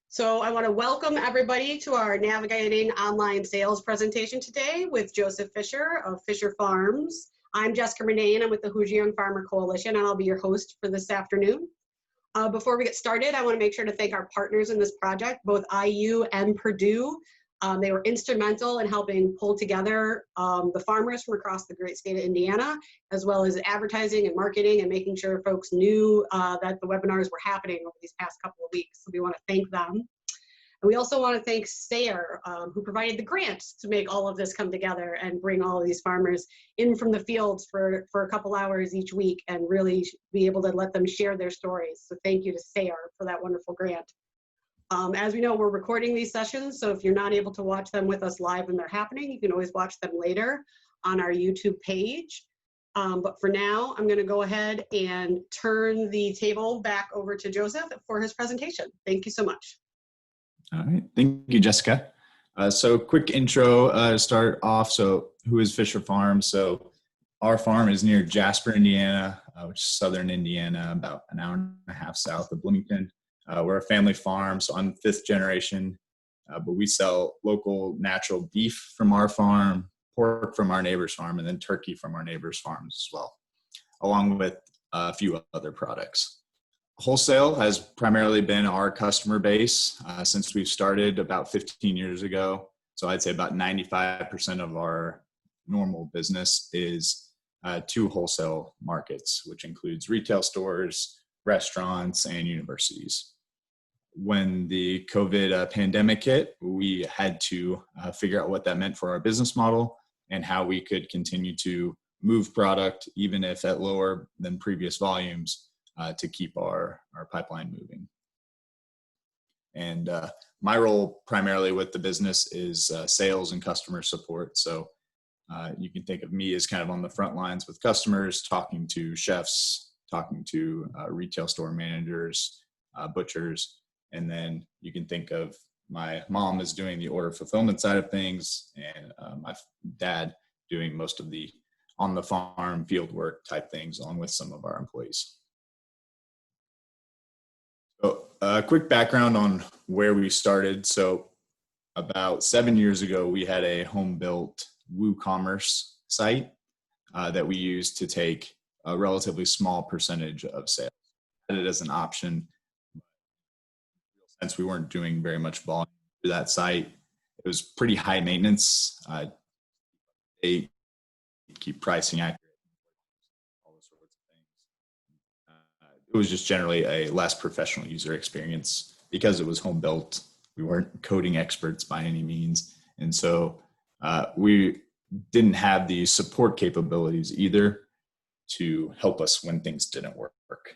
So I want to welcome everybody to our Navigating Online Sales presentation today with Joseph Fischer of Fischer Farms. I'm Jessica Renee and I'm with the Hoosier Young Farmer Coalition, and I'll be your host for this afternoon. Before we get started, I want to make sure to thank our partners in this project, both IU and Purdue. They were instrumental in helping pull together the farmers from across the great state of Indiana, as well as advertising and marketing and making sure folks knew that the webinars were happening over these past couple of weeks. So we want to thank them. And we also want to thank SARE, who provided the grants to make all of this come together and bring all of these farmers in from the fields for a couple hours each week and really be able to let them share their stories. So thank you to SARE for that wonderful grant. As we know, we're recording these sessions, so if you're not able to watch them with us live when they're happening, you can always watch them later on our YouTube page. But for now, I'm going to go ahead and turn the table back over to Joseph for his presentation. Thank you so much. All right, thank you, Jessica. So quick intro to start off. So who is Fischer Farms? So our farm is near Jasper, Indiana, which is southern Indiana, about an hour and a half south of Bloomington. We're a family farm, so I'm fifth generation, but we sell local natural beef from our farm, pork from our neighbor's farm, and then turkey from our neighbor's farms as well, along with a few other products. Wholesale has primarily been our customer base since we've started about 15 years ago. So I'd say about 95% of our normal business is to wholesale markets, which includes retail stores, restaurants, and universities. When the COVID pandemic hit, we had to figure out what that meant for our business model and how we could continue to move product, even if at lower than previous volumes, to keep our pipeline moving. And my role primarily with the business is sales and customer support. So you can think of me as kind of on the front lines with customers, talking to chefs, talking to retail store managers, butchers, and then you can think of my mom as doing the order fulfillment side of things, and my dad doing most of the on the farm field work type things, along with some of our employees. So a quick background on where we started. So about 7 years ago, we had a home-built WooCommerce site that we used to take a relatively small percentage of sales. We had it as an option. Since we weren't doing very much volume through that site, it was pretty high maintenance. They keep pricing accurate, all those sorts of things. It was just generally a less professional user experience because it was home built. We weren't coding experts by any means, and so we didn't have the support capabilities either to help us when things didn't work.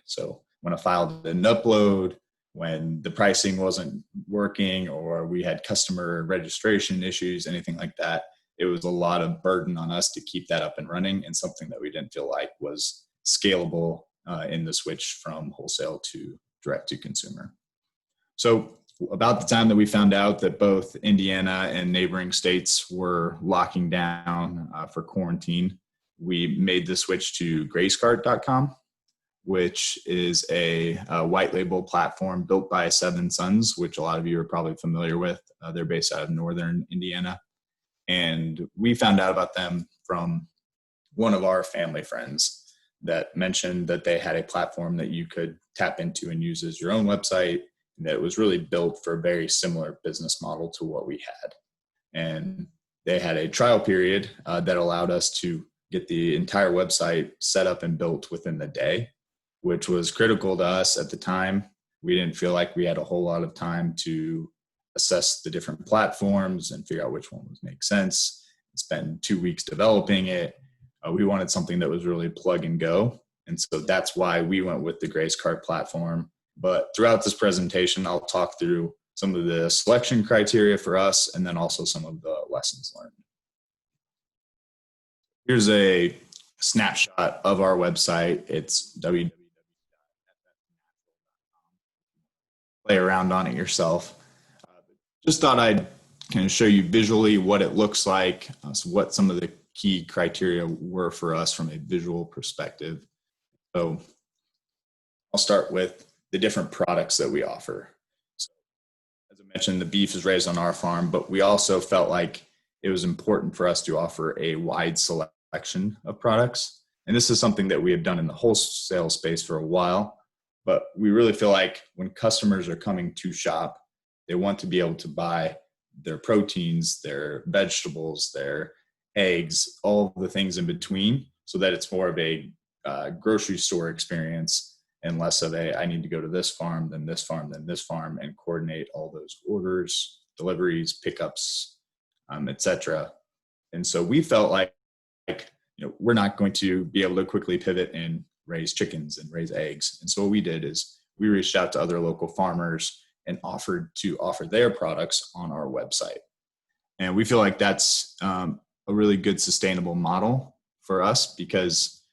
So when a file didn't upload, when the pricing wasn't working, or we had customer registration issues, anything like that, it was a lot of burden on us to keep that up and running, and something that we didn't feel like was scalable in the switch from wholesale to direct to consumer. So about the time that we found out that both Indiana and neighboring states were locking down for quarantine, we made the switch to Grazecart.com, which is a white label platform built by Seven Sons, which a lot of you are probably familiar with. They're based out of northern Indiana. And we found out about them from one of our family friends that mentioned that they had a platform that you could tap into and use as your own website, and that was really built for a very similar business model to what we had. And they had a trial period that allowed us to get the entire website set up and built within the day, which was critical to us at the time. We didn't feel like we had a whole lot of time to assess the different platforms and figure out which one would make sense. Spend 2 weeks developing it. We wanted something that was really plug and go. And so that's why we went with the Grazecart platform. But throughout this presentation, I'll talk through some of the selection criteria for us, and then also some of the lessons learned. Here's a snapshot of our website. It's www.ffnatural.com. Play around on it yourself. Just thought I'd kind of show you visually what it looks like, so what some of the key criteria were for us from a visual perspective. So I'll start with the different products that we offer. So mentioned the beef is raised on our farm, but we also felt like it was important for us to offer a wide selection of products. And this is something that we have done in the wholesale space for a while, but we really feel like when customers are coming to shop, they want to be able to buy their proteins, their vegetables, their eggs, all the things in between, so that it's more of a grocery store experience and less of a, I need to go to this farm, then this farm, then this farm, and coordinate all those orders, deliveries, pickups, etc. And so we felt like, we're not going to be able to quickly pivot and raise chickens and raise eggs. And so what we did is we reached out to other local farmers and offered to offer their products on our website. And we feel like that's a really good sustainable model for us, because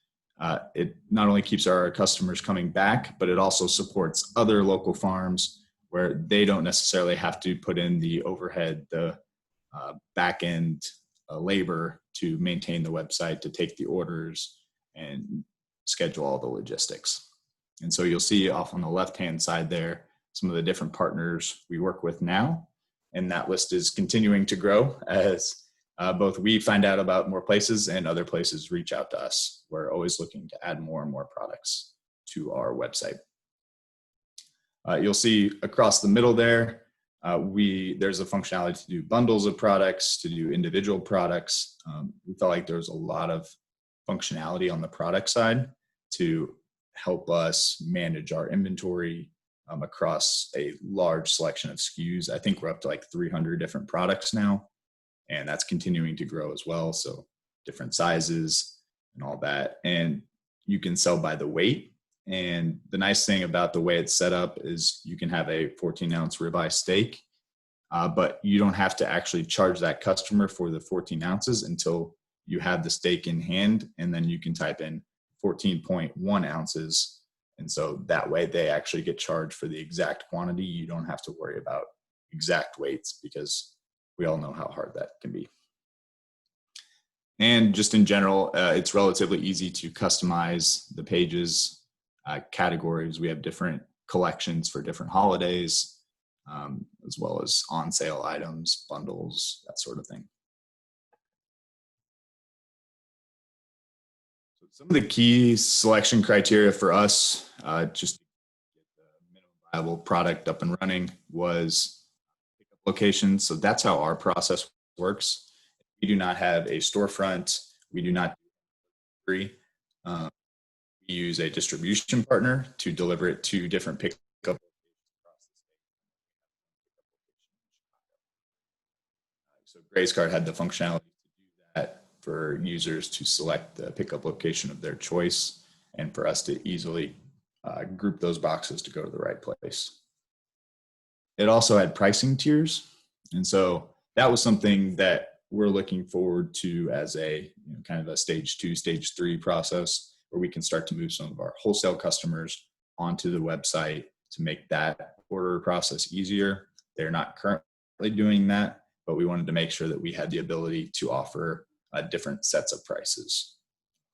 it not only keeps our customers coming back, but it also supports other local farms where they don't necessarily have to put in the overhead, the back end labor to maintain the website, to take the orders and schedule all the logistics. And so you'll see off on the left-hand side there some of the different partners we work with now. And that list is continuing to grow as both we find out about more places and other places reach out to us. We're always looking to add more and more products to our website. You'll see across the middle there, there's a functionality to do bundles of products, to do individual products. We felt like there's a lot of functionality on the product side to help us manage our inventory across a large selection of SKUs. I think we're up to like 300 different products now, and that's continuing to grow as well. So different sizes and all that. And you can sell by the weight. And the nice thing about the way it's set up is you can have a 14-ounce ribeye steak, but you don't have to actually charge that customer for the 14 ounces until you have the steak in hand, and then you can type in 14.1 ounces. And so that way they actually get charged for the exact quantity. You don't have to worry about exact weights, because we all know how hard that can be. And just in general, it's relatively easy to customize the pages, categories. We have different collections for different holidays, as well as on sale items, bundles, that sort of thing. So some of the key selection criteria for us, just to get the minimum viable product up and running, was pickup location. So that's how our process works. We do not have a storefront. We do not do delivery. We use a distribution partner to deliver it to different pickup locations across the state. So Grazecart had the functionality to do that for users to select the pickup location of their choice, and for us to easily group those boxes to go to the right place. It also had pricing tiers. And so that was something that we're looking forward to as a kind of a stage 2, stage 3 process, where we can start to move some of our wholesale customers onto the website to make that order process easier. They're not currently doing that, but we wanted to make sure that we had the ability to offer different sets of prices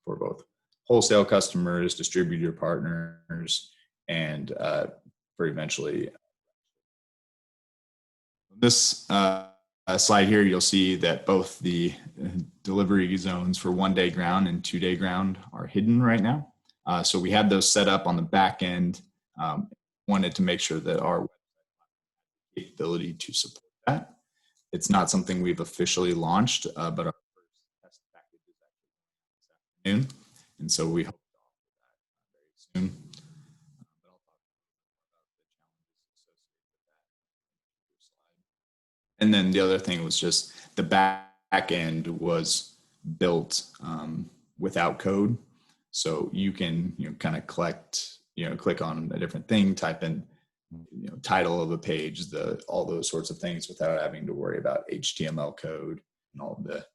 for both wholesale customers, distributor partners, and for eventually. This slide here, you'll see that both the delivery zones for 1-day ground and 2-day ground are hidden right now. So we had those set up on the back end. Wanted to make sure that our website had the capability to support that. It's not something we've officially launched, but our first test package is actually this afternoon. And so we hope to offer that very soon. But I'll talk a little bit more about the challenges associated with that in a future slide. And then the other thing was just the back end was built without code. So you can kind of collect, click on a different thing, type in title of a page, all those sorts of things without having to worry about HTML code and all the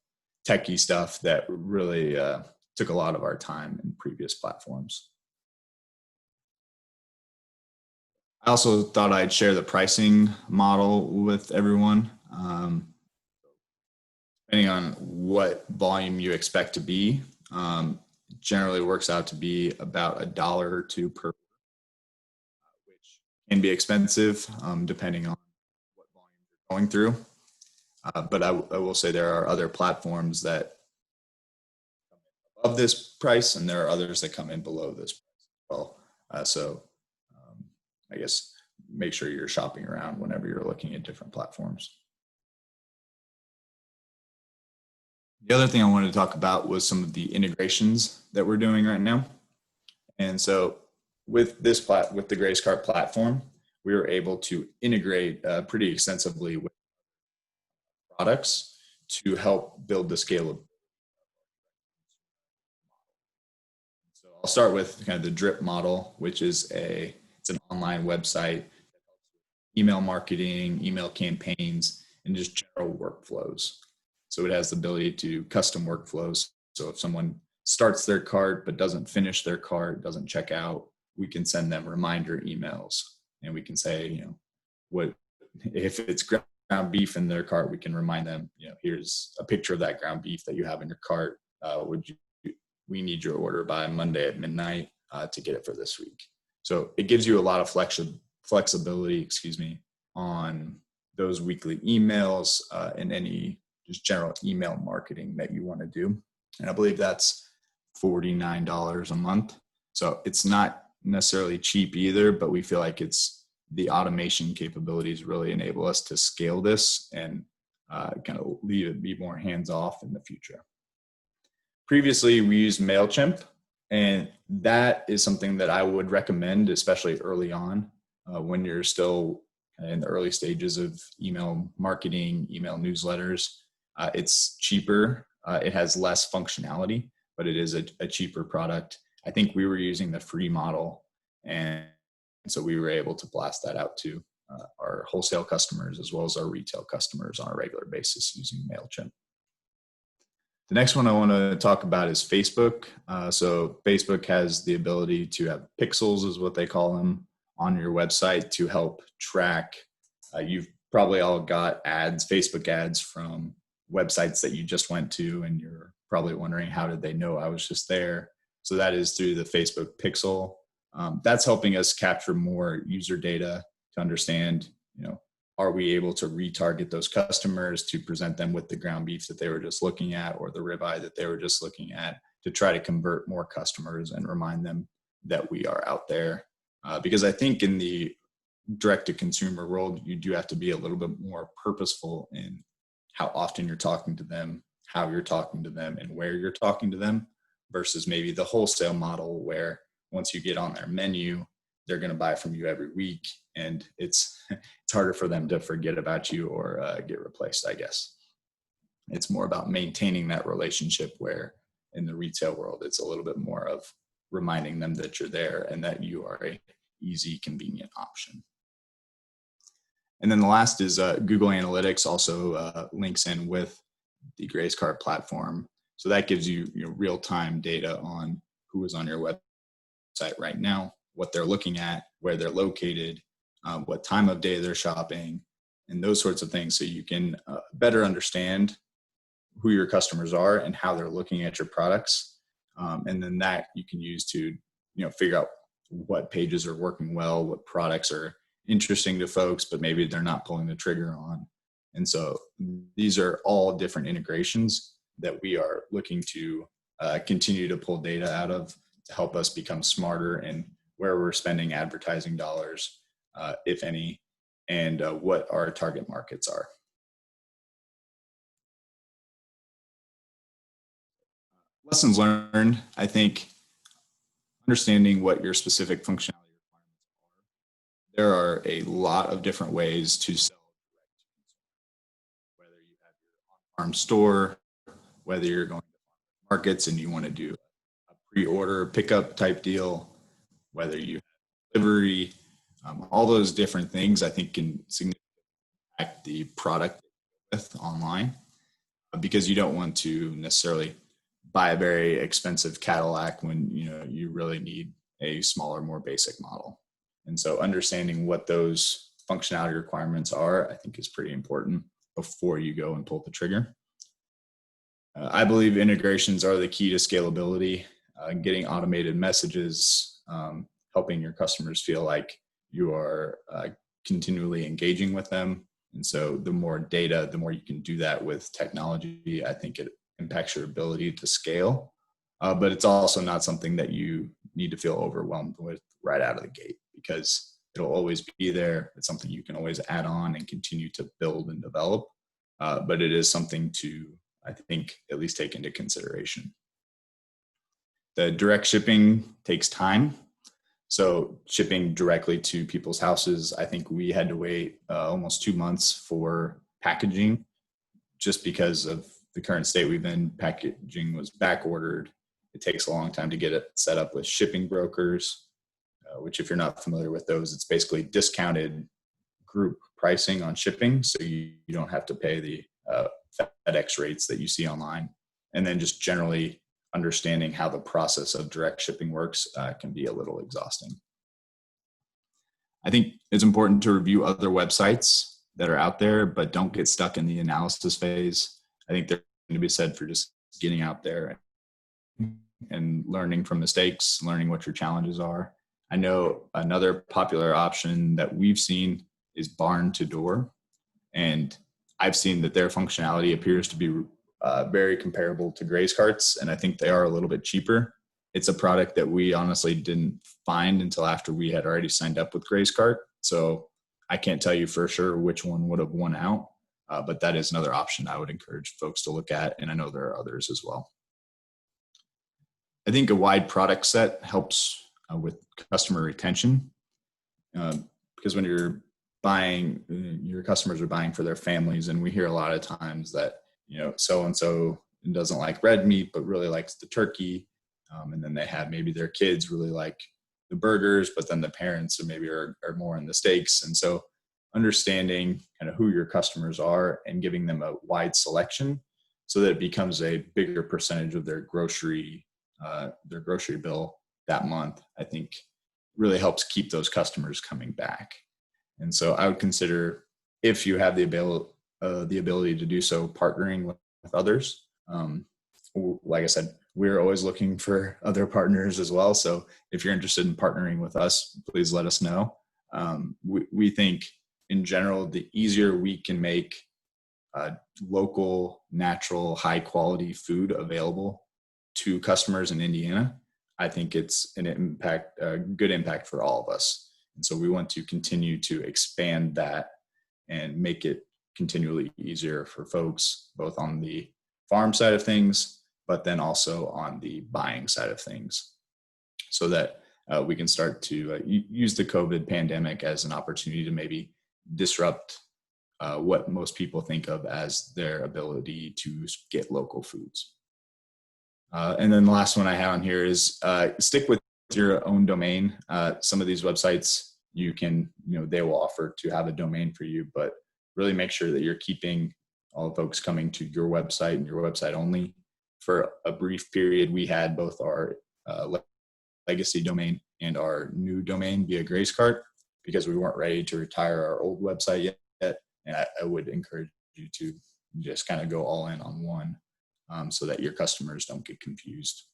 techie stuff that really took a lot of our time in previous platforms. I also thought I'd share the pricing model with everyone. Depending on what volume you expect to be, generally works out to be about $1 or $2 per, which can be expensive depending on what volume going through. But I will say there are other platforms that above this price, and there are others that come in below this price as well. I guess make sure you're shopping around whenever you're looking at different platforms. The other thing I wanted to talk about was some of the integrations that we're doing right now. And so with the Grazecart platform, we were able to integrate pretty extensively with products to help build the scalability. So I'll start with kind of the drip model, which is it's an online website, email marketing, email campaigns, and just general workflows. So it has the ability to custom workflows. So if someone starts their cart but doesn't finish their cart, doesn't check out, we can send them reminder emails, and we can say, what if it's ground beef in their cart, we can remind them, here's a picture of that ground beef that you have in your cart. We need your order by Monday at midnight to get it for this week. So it gives you a lot of flexibility, on those weekly emails and any just general email marketing that you want to do. And I believe that's $49 a month. So it's not necessarily cheap either, but we feel like the automation capabilities really enable us to scale this and kind of leave it be more hands-off in the future. Previously, we used Mailchimp, and that is something that I would recommend, especially early on when you're still in the early stages of email marketing, email newsletters. It's cheaper. It has less functionality, but it is a cheaper product. I think we were using the free model, and so we were able to blast that out to our wholesale customers as well as our retail customers on a regular basis using Mailchimp. The next one I want to talk about is Facebook. So Facebook has the ability to have pixels, is what they call them, on your website to help track. You've probably all got Facebook ads from websites that you just went to, and you're probably wondering, how did they know I was just there? So that is through the Facebook pixel. That's helping us capture more user data to understand, are we able to retarget those customers to present them with the ground beef that they were just looking at, or the ribeye that they were just looking at, to try to convert more customers and remind them that we are out there. Because I think in the direct-to-consumer world, you do have to be a little bit more purposeful in how often you're talking to them, how you're talking to them, and where you're talking to them, versus maybe the wholesale model where once you get on their menu, they're going to buy from you every week, and it's harder for them to forget about you or get replaced, I guess. It's more about maintaining that relationship, where in the retail world, it's a little bit more of reminding them that you're there and that you are a easy, convenient option. And then the last is Google Analytics also links in with the Grazecart platform. So that gives you, real-time data on who is on your website right now, what they're looking at, where they're located, what time of day they're shopping, and those sorts of things. So you can better understand who your customers are and how they're looking at your products. And then that you can use to, figure out what pages are working well, what products are interesting to folks, but maybe they're not pulling the trigger on. And so these are all different integrations that we are looking to continue to pull data out of to help us become smarter in where we're spending advertising dollars, if any, and what our target markets are. Lessons learned, I think, understanding what your specific functionality requirements are. There are a lot of different ways to sell direct to consumer, whether you have your on-farm store, whether you're going to markets and you want to do a pre-order pickup type deal, whether you have delivery, all those different things I think can significantly impact the product with online, because you don't want to necessarily buy a very expensive Cadillac when you really need a smaller, more basic model. And so understanding what those functionality requirements are, I think, is pretty important before you go and pull the trigger. I believe integrations are the key to scalability, getting automated messages, helping your customers feel like you are continually engaging with them, And so the more data, the more you can do that with technology, I think it impacts your ability to scale. But it's also not something that you need to feel overwhelmed with right out of the gate, because it'll always be there. It's something you can always add on and continue to build and develop. But it is something to, I think, at least take into consideration. The direct shipping takes time. So shipping directly to people's houses, I think we had to wait almost 2 months for packaging, just because of the current state we've in. Packaging was back ordered. It takes a long time to get it set up with shipping brokers, which if you're not familiar with those, it's basically discounted group pricing on shipping. So you don't have to pay the FedEx rates that you see online. And then just generally understanding how the process of direct shipping works can be a little exhausting. I think it's important to review other websites that are out there, but don't get stuck in the analysis phase. I think there's going to be said for just getting out there and learning from mistakes, learning what your challenges are. I know another popular option that we've seen is barn to door. And I've seen that their functionality appears to be very comparable to Grazecart's, and I think they are a little bit cheaper. It's a product that we honestly didn't find until after we had already signed up with Grazecart. So I can't tell you for sure which one would have won out, but that is another option I would encourage folks to look at, and I know there are others as well. I think a wide product set helps with customer retention, because when you're buying, your customers are buying for their families, and we hear a lot of times that, so-and-so doesn't like red meat, but really likes the turkey. And then they have maybe their kids really like the burgers, but then the parents maybe are more in the steaks. And so understanding kind of who your customers are and giving them a wide selection so that it becomes a bigger percentage of their grocery bill that month, I think really helps keep those customers coming back. And so I would consider, if you have the ability to do so, partnering with others. Like I said, we're always looking for other partners as well. So if you're interested in partnering with us, please let us know. We think in general, the easier we can make local, natural, high quality food available to customers in Indiana, I think it's a good impact for all of us. And so we want to continue to expand that and make it continually easier for folks, both on the farm side of things, but then also on the buying side of things, so that we can start to use the COVID pandemic as an opportunity to maybe disrupt what most people think of as their ability to get local foods. And then the last one I have on here is stick with your own domain. Some of these websites they will offer to have a domain for you, but really make sure that you're keeping all the folks coming to your website and your website only. For a brief period, we had both our legacy domain and our new domain via Grazecart, because we weren't ready to retire our old website yet. And I would encourage you to just kind of go all in on one, so that your customers don't get confused.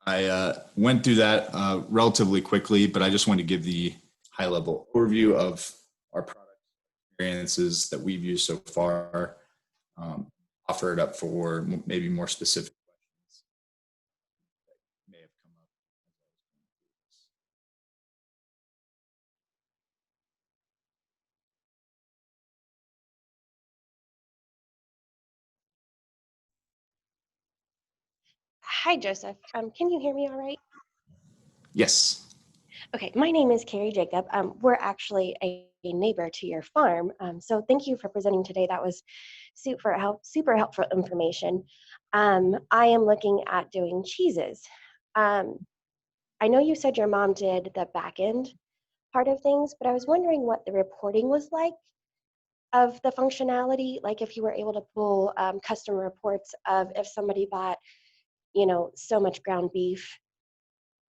I went through that relatively quickly, but I just want to give the high-level overview of our product experiences that we've used so far. Offer it up for maybe more specific questions that may have come up. Hi, Joseph. Can you hear me all right? Yes. Okay, my name is Carrie Jacob. We're actually a neighbor to your farm. So thank you for presenting today. That was super helpful information. I am looking at doing cheeses. I know you said your mom did the back end part of things, but I was wondering what the reporting was like of the functionality, like if you were able to pull customer reports of if somebody bought, so much ground beef.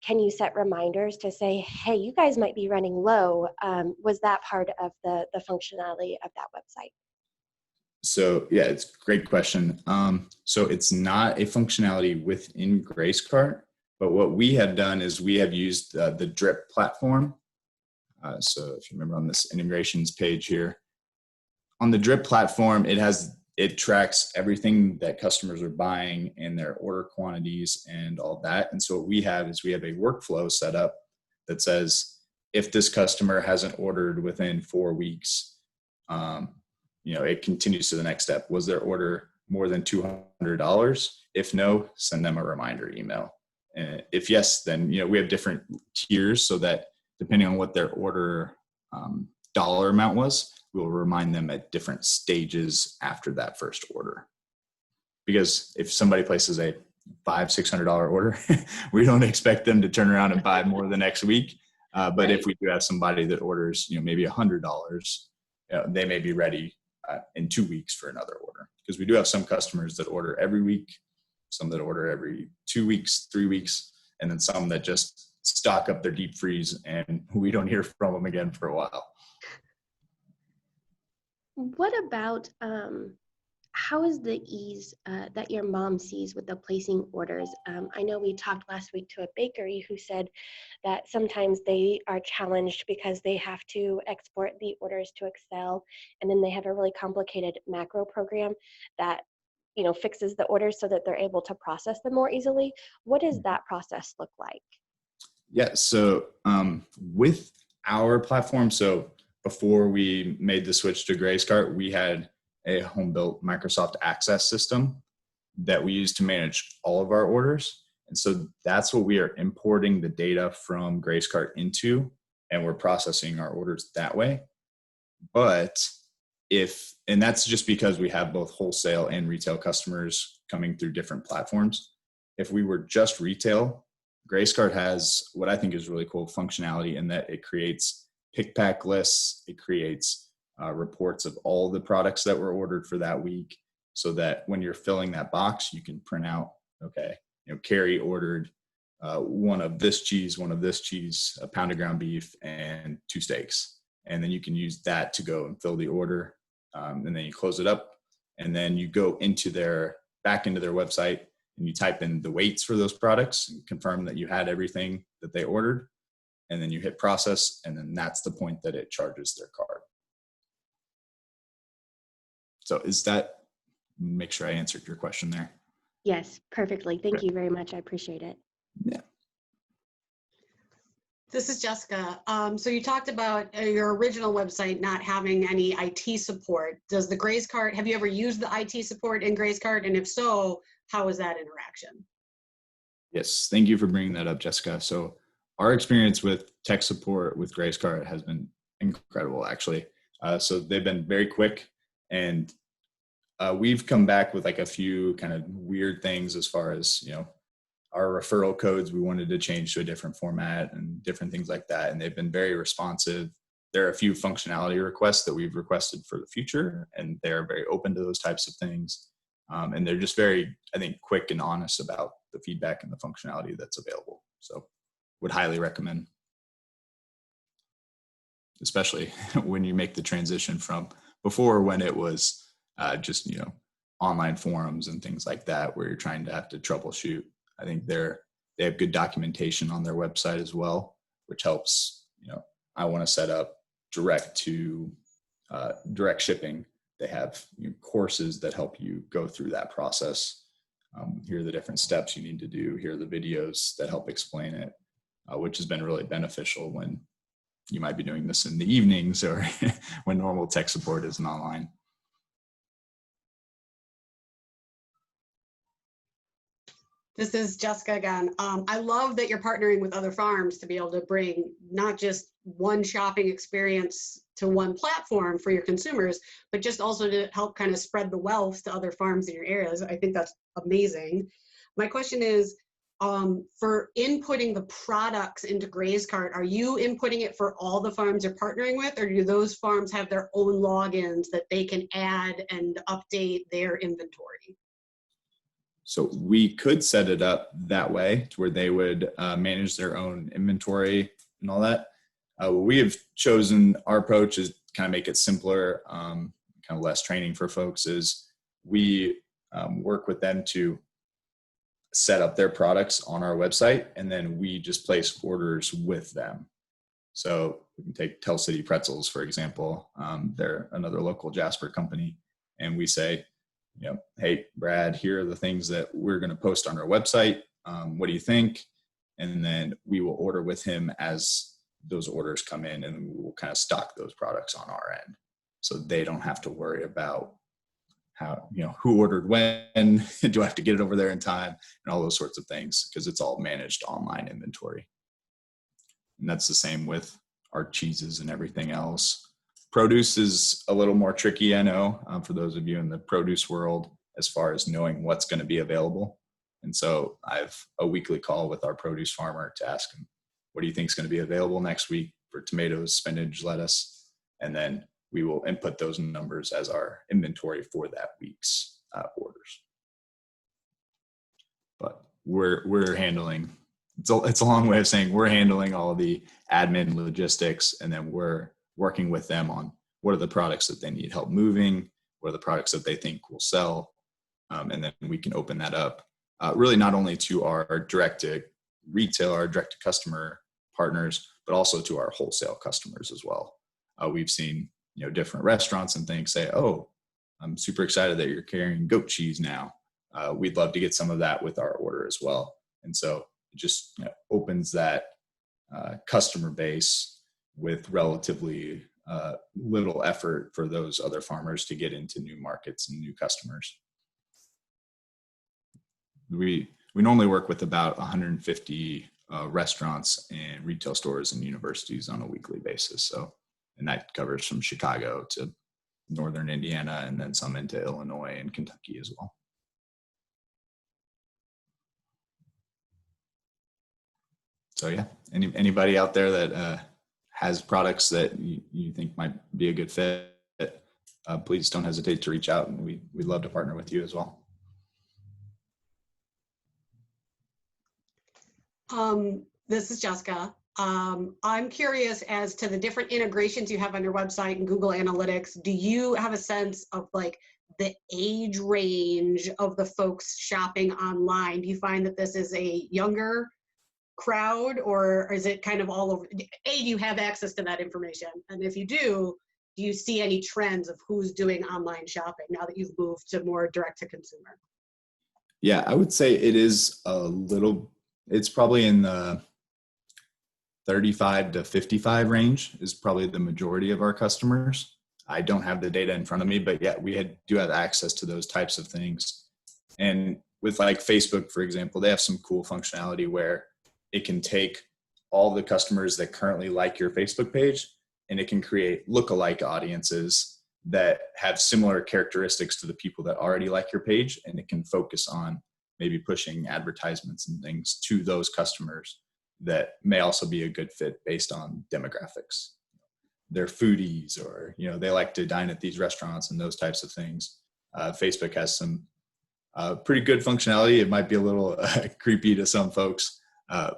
Can you set reminders to say, hey, you guys might be running low? Was that part of the functionality of that website? So yeah, it's a great question. So it's not a functionality within Grazecart, but what we have done is we have used the Drip platform. So if you remember on this integrations page here, on the Drip platform, it tracks everything that customers are buying and their order quantities and all that. And so what we have is we have a workflow set up that says, if this customer hasn't ordered within 4 weeks, it continues to the next step. Was their order more than $200? If no, send them a reminder email. And if yes, then, we have different tiers so that depending on what their order dollar amount was, we'll remind them at different stages after that first order. Because if somebody places a $500-$600 order, we don't expect them to turn around and buy more the next week. But right. If we do have somebody that orders, maybe $100, they may be ready in 2 weeks for another order. Because we do have some customers that order every week, some that order every 2 weeks, 3 weeks, and then some that just stock up their deep freeze and we don't hear from them again for a while. What about how is the ease that your mom sees with the placing orders? I know we talked last week to a bakery who said that sometimes they are challenged because they have to export the orders to Excel, and then they have a really complicated macro program that fixes the orders so that they're able to process them more easily. What does that process look like? Yeah, so with our platform, so before we made the switch to Grazecart, we had a home-built Microsoft Access system that we use to manage all of our orders. And so that's what we are importing the data from Grazecart into, and we're processing our orders that way. But and that's just because we have both wholesale and retail customers coming through different platforms. If we were just retail, Grazecart has what I think is really cool functionality in that it creates pick pack lists. It creates reports of all the products that were ordered for that week so that when you're filling that box, you can print out, okay, Carrie ordered one of this cheese, a pound of ground beef, and 2 steaks. And then you can use that to go and fill the order. And then you close it up and then you go back into their website and you type in the weights for those products and confirm that you had everything that they ordered. And then you hit process, and then that's the point that it charges their card. So make sure I answered your question there. Yes, perfectly. Thank you very much. I appreciate it. Yeah. This is Jessica. So you talked about your original website not having any IT support. Does the Grazecart, have you ever used the IT support in Grazecart? And if so, how is that interaction? Yes, thank you for bringing that up, Jessica. So our experience with tech support with Grazecart has been incredible, actually. So they've been very quick, and we've come back with like a few kind of weird things as far as, our referral codes we wanted to change to a different format and different things like that. And they've been very responsive. There are a few functionality requests that we've requested for the future, and they're very open to those types of things. And they're just very, I think, quick and honest about the feedback and the functionality that's available. So would highly recommend, especially when you make the transition from before when it was just, online forums and things like that, where you're trying to have to troubleshoot. I think they have good documentation on their website as well, which helps, I want to set up direct shipping. They have courses that help you go through that process. Here are the different steps you need to do. Here are the videos that help explain it, which has been really beneficial when you might be doing this in the evenings or when normal tech support isn't online. This is Jessica again. I love that you're partnering with other farms to be able to bring not just one shopping experience to one platform for your consumers, but just also to help kind of spread the wealth to other farms in your areas. I think that's amazing. My question is, for inputting the products into Grazecart, are you inputting it for all the farms you're partnering with, or do those farms have their own logins that they can add and update their inventory? So we could set it up that way to where they would manage their own inventory and all that. What we have chosen, our approach is kind of make it simpler, kind of less training for folks, is we work with them to set up their products on our website, and then we just place orders with them. So we can take Tell City Pretzels, for example. They're another local Jasper company. And we say, hey, Brad, here are the things that we're going to post on our website. What do you think? And then we will order with him as those orders come in, and we will kind of stock those products on our end. So they don't have to worry about how, who ordered when, do I have to get it over there in time, and all those sorts of things, because it's all managed online inventory. And that's the same with our cheeses and everything else. Produce is a little more tricky, I know, for those of you in the produce world, as far as knowing what's going to be available. And so I have a weekly call with our produce farmer to ask him, what do you think is going to be available next week for tomatoes, spinach, lettuce? And then we will input those numbers as our inventory for that week's orders. But we're handling, it's a long way of saying we're handling all the admin logistics, and then we're working with them on what are the products that they need help moving, what are the products that they think will sell, and then we can open that up really not only to our direct to retail, our direct to customer partners, but also to our wholesale customers as well. We've seen different restaurants and things say, oh, I'm super excited that you're carrying goat cheese now. We'd love to get some of that with our order as well. And so it just opens that customer base with relatively little effort for those other farmers to get into new markets and new customers. We normally work with about 150 restaurants and retail stores and universities on a weekly basis. So, and that covers from Chicago to northern Indiana, and then some into Illinois and Kentucky as well. So yeah, anybody out there that has products that you think might be a good fit, please don't hesitate to reach out, and we'd love to partner with you as well. This is Jessica. I'm curious as to the different integrations you have on your website and Google Analytics. Do you have a sense of like the age range of the folks shopping online? Do you find that this is a younger crowd, or is it kind of all over? Do you have access to that information? And if you do you see any trends of who's doing online shopping now that you've moved to more direct to consumer? Yeah, I would say it is it's probably in the 35 to 55 range is probably the majority of our customers. I don't have the data in front of me, but yeah, do have access to those types of things. And with like Facebook, for example, they have some cool functionality where it can take all the customers that currently like your Facebook page, and it can create lookalike audiences that have similar characteristics to the people that already like your page, and it can focus on maybe pushing advertisements and things to those customers that may also be a good fit based on demographics. They're foodies, or they like to dine at these restaurants and those types of things. Facebook has some pretty good functionality. It might be a little creepy to some folks,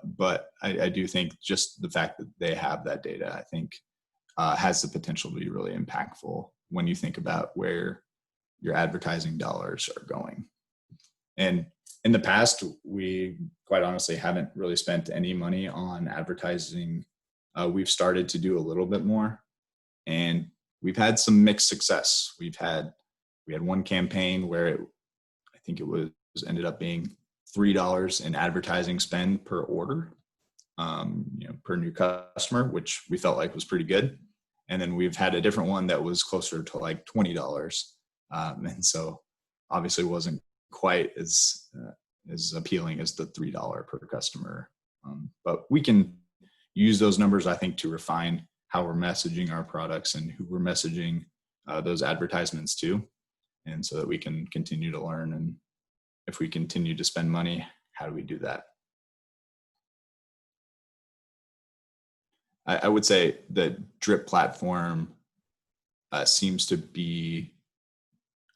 but I do think just the fact that they have that data, I think has the potential to be really impactful when you think about where your advertising dollars are going. And in the past, we quite honestly haven't really spent any money on advertising. We've started to do a little bit more, and we've had some mixed success. We had one campaign where I think it ended up being $3 in advertising spend per order, per new customer, which we felt like was pretty good. And then we've had a different one that was closer to like $20. And so obviously wasn't quite as appealing as the $3 per customer. But we can use those numbers, I think, to refine how we're messaging our products and who we're messaging those advertisements to. And so that we can continue to learn. And if we continue to spend money, how do we do that? I would say the drip platform seems to be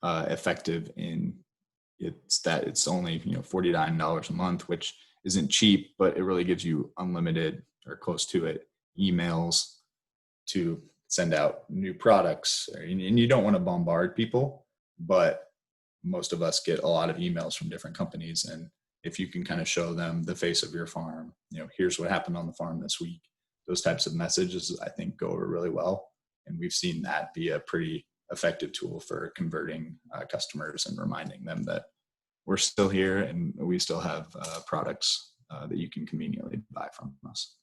effective in it's only $49 a month, which isn't cheap, but it really gives you unlimited or close to it emails to send out new products. And you don't want to bombard people, but most of us get a lot of emails from different companies. And if you can kind of show them the face of your farm, here's what happened on the farm this week, those types of messages, I think, go over really well. And we've seen that be a pretty effective tool for converting customers and reminding them that we're still here and we still have products that you can conveniently buy from us.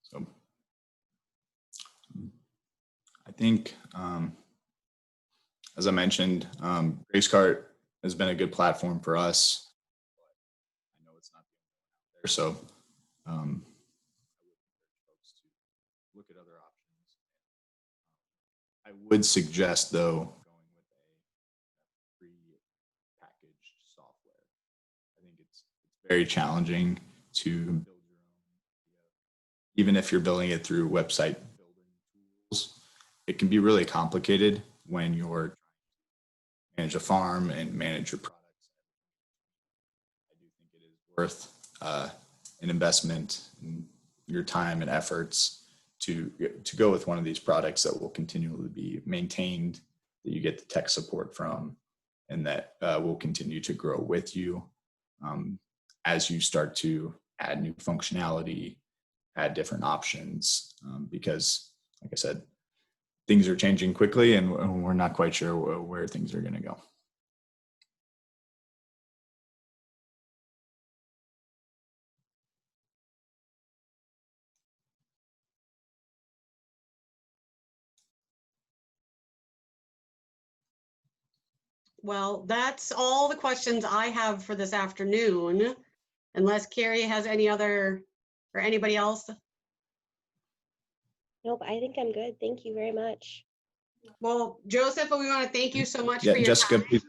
So I think, as I mentioned, Grazecart has been a good platform for us. I know it's not there, so I would encourage folks to look at other options. I would suggest, though, going with a pre-packaged software. I think it's very challenging to build your own, even if you're building it through website building tools. It can be really complicated when you're trying to manage a farm and manage your products. I do think it is worth an investment in your time and efforts to go with one of these products that will continually be maintained, that you get the tech support from, and that will continue to grow with you as you start to add new functionality, add different options, because, like I said, things are changing quickly and we're not quite sure where things are going to go. Well, that's all the questions I have for this afternoon, unless Carrie has any other, or anybody else. Nope, I think I'm good. Thank you very much. Well, Joseph, we want to thank you so much Yeah, for your Jessica, time. please.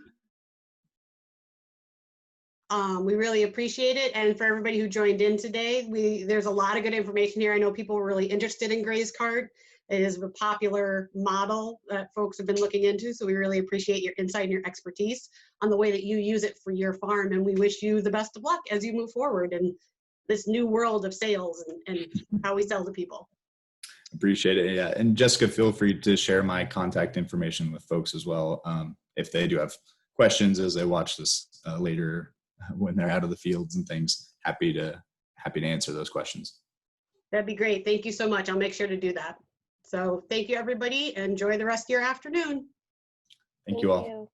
We really appreciate it. And for everybody who joined in today, there's a lot of good information here. I know people were really interested in Grazecart. It is a popular model that folks have been looking into. So we really appreciate your insight and your expertise on the way that you use it for your farm. And we wish you the best of luck as you move forward in this new world of sales and how we sell to people. Appreciate it. Yeah. And Jessica, feel free to share my contact information with folks as well. If they do have questions as they watch this later when they're out of the fields and things, happy to answer those questions. That'd be great. Thank you so much. I'll make sure to do that. So thank you, everybody. Enjoy the rest of your afternoon. Thank you all.